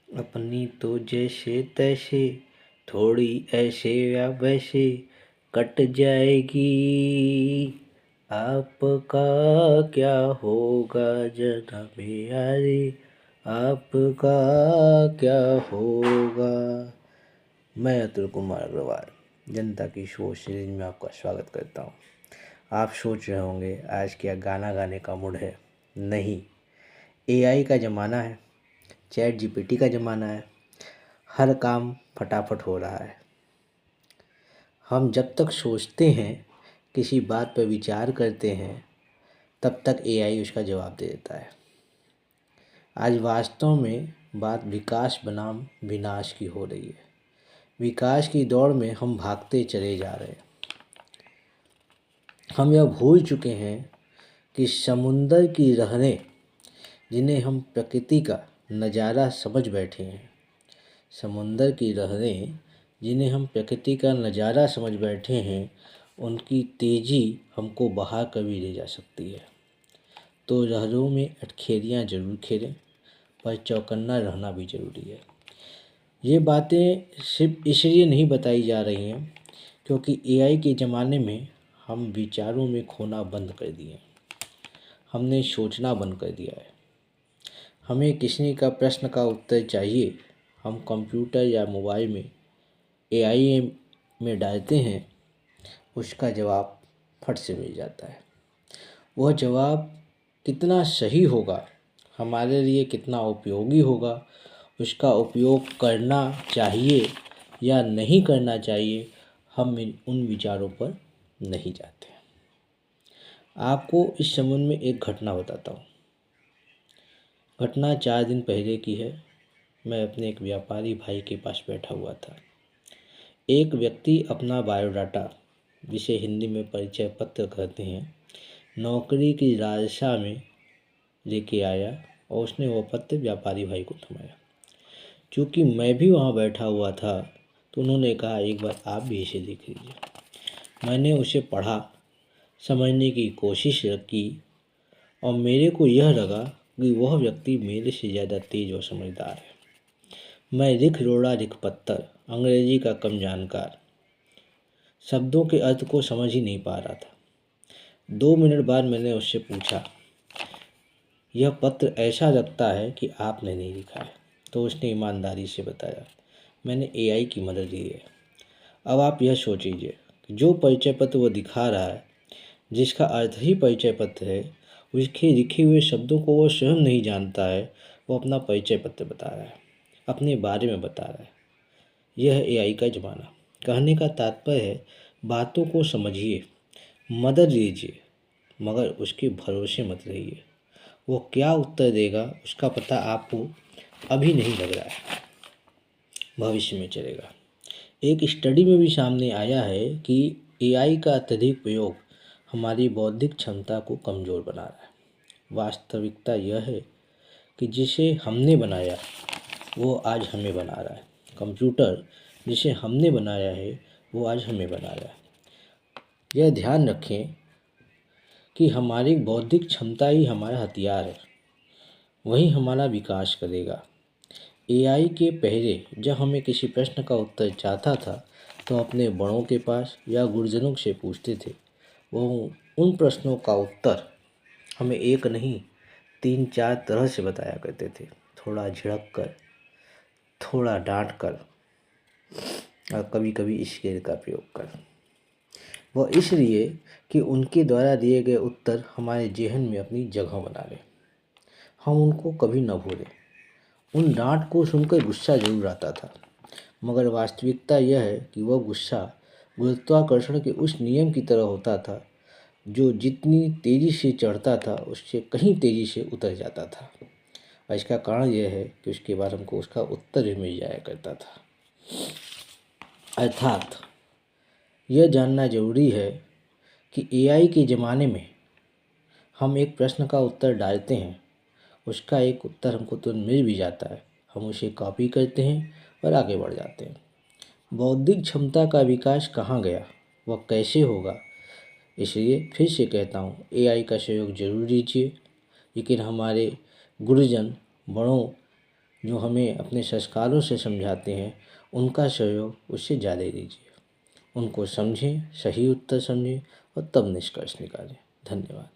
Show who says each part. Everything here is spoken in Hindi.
Speaker 1: अपनी तो जैसे तैसे थोड़ी ऐसे या वैसे कट जाएगी। आपका क्या होगा जनाबे यारे, आपका क्या होगा। मैं अतुल कुमार अग्रवाल जनता की सोच सीरीज में आपका स्वागत करता हूँ। आप सोच रहे होंगे आज क्या गाना गाने का मूड है। नहीं, एआई का ज़माना है, चैट जीपीटी का ज़माना है, हर काम फटाफट हो रहा है। हम जब तक सोचते हैं, किसी बात पर विचार करते हैं, तब तक एआई उसका जवाब दे देता है। आज वास्तव में बात विकास बनाम विनाश की हो रही है। विकास की दौड़ में हम भागते चले जा रहे हैं। हम यह भूल चुके हैं कि समुंदर की लहरें, जिन्हें हम प्रकृति का नज़ारा समझ बैठे हैं, समुंदर की लहरें जिन्हें हम प्रकृति का नज़ारा समझ बैठे हैं, उनकी तेज़ी हमको बहा कर भी ले जा सकती है। तो लहरों में अटखेलियाँ ज़रूर खेलें, पर चौकन्ना रहना भी ज़रूरी है। ये बातें सिर्फ इसलिए नहीं बताई जा रही हैं क्योंकि एआई के ज़माने में हम विचारों में खोना बंद कर दिए। हमने सोचना बंद कर दिया है। हमें किसी का प्रश्न का उत्तर चाहिए, हम कंप्यूटर या मोबाइल में एआई में डालते हैं, उसका जवाब फट से मिल जाता है। वह जवाब कितना सही होगा, हमारे लिए कितना उपयोगी होगा, उसका उपयोग करना चाहिए या नहीं करना चाहिए, हम उन विचारों पर नहीं जाते। आपको इस संबंध में एक घटना बताता हूँ। घटना 4 दिन पहले की है। मैं अपने एक व्यापारी भाई के पास बैठा हुआ था। एक व्यक्ति अपना बायोडाटा, जिसे हिंदी में परिचय पत्र कहते हैं, नौकरी की लालसा में लेके आया और उसने वो पत्र व्यापारी भाई को थमाया। चूँकि मैं भी वहाँ बैठा हुआ था, तो उन्होंने कहा एक बार आप भी इसे देख लीजिए। मैंने उसे पढ़ा, समझने की कोशिश की और मेरे को यह लगा कि वह व्यक्ति मेरे से ज़्यादा तेज और समझदार है। मैं रिख रोड़ा रिख पत्थर, अंग्रेजी का कम जानकार, शब्दों के अर्थ को समझ ही नहीं पा रहा था। 2 मिनट बाद मैंने उससे पूछा, यह पत्र ऐसा लगता है कि आपने नहीं लिखा है। तो उसने ईमानदारी से बताया, मैंने एआई की मदद ली है। अब आप यह सोच लीजिए कि जो परिचय पत्र वो दिखा रहा है, जिसका अर्थ ही परिचय पत्र है, उसके लिखे हुए शब्दों को वो स्वयं नहीं जानता है, वो अपना परिचय पत्र बता रहा है, अपने बारे में बता रहा है। यह है एआई का ज़माना। कहने का तात्पर्य है, बातों को समझिए, मदद लीजिए, मगर उसके भरोसे मत रहिए। वो क्या उत्तर देगा उसका पता आपको अभी नहीं लग रहा है, भविष्य में चलेगा। एक स्टडी में भी सामने आया है कि एआई का अत्यधिक प्रयोग हमारी बौद्धिक क्षमता को कमज़ोर बना रहा है। वास्तविकता यह है कि जिसे हमने बनाया वो आज हमें बना रहा है। कंप्यूटर जिसे हमने बनाया है वो आज हमें बना रहा है। यह ध्यान रखें कि हमारी बौद्धिक क्षमता ही हमारा हथियार है, वही हमारा विकास करेगा। एआई के पहले जब हमें किसी प्रश्न का उत्तर चाहता था तो अपने बड़ों के पास या गुरुजनों से पूछते थे। वो उन प्रश्नों का उत्तर हमें एक नहीं 3-4 तरह से बताया करते थे, थोड़ा झिड़क कर, थोड़ा डांट कर और कभी कभी स्केल का प्रयोग कर। वह इसलिए कि उनके द्वारा दिए गए उत्तर हमारे ज़हन में अपनी जगह बना लें, हम उनको कभी न भूलें। उन डांट को सुनकर गुस्सा जरूर आता था, मगर वास्तविकता यह है कि वह गुस्सा गुरुत्वाकर्षण के उस नियम की तरह होता था, जो जितनी तेज़ी से चढ़ता था उससे कहीं तेज़ी से उतर जाता था। और इसका कारण यह है कि उसके बाद हमको उसका उत्तर भी मिल जाया करता था। अर्थात यह जानना जरूरी है कि एआई के ज़माने में हम एक प्रश्न का उत्तर डालते हैं, उसका एक उत्तर हमको तुरंत मिल भी जाता है, हम उसे कॉपी करते हैं और आगे बढ़ जाते हैं। बौद्धिक क्षमता का विकास कहाँ गया, वह कैसे होगा। इसलिए फिर से कहता हूँ, एआई का सहयोग जरूर लीजिए, लेकिन हमारे गुरुजन बड़ों जो हमें अपने संस्कारों से समझाते हैं उनका सहयोग उससे ज़्यादा दीजिए। उनको समझें, सही उत्तर समझें और तब निष्कर्ष निकालें। धन्यवाद।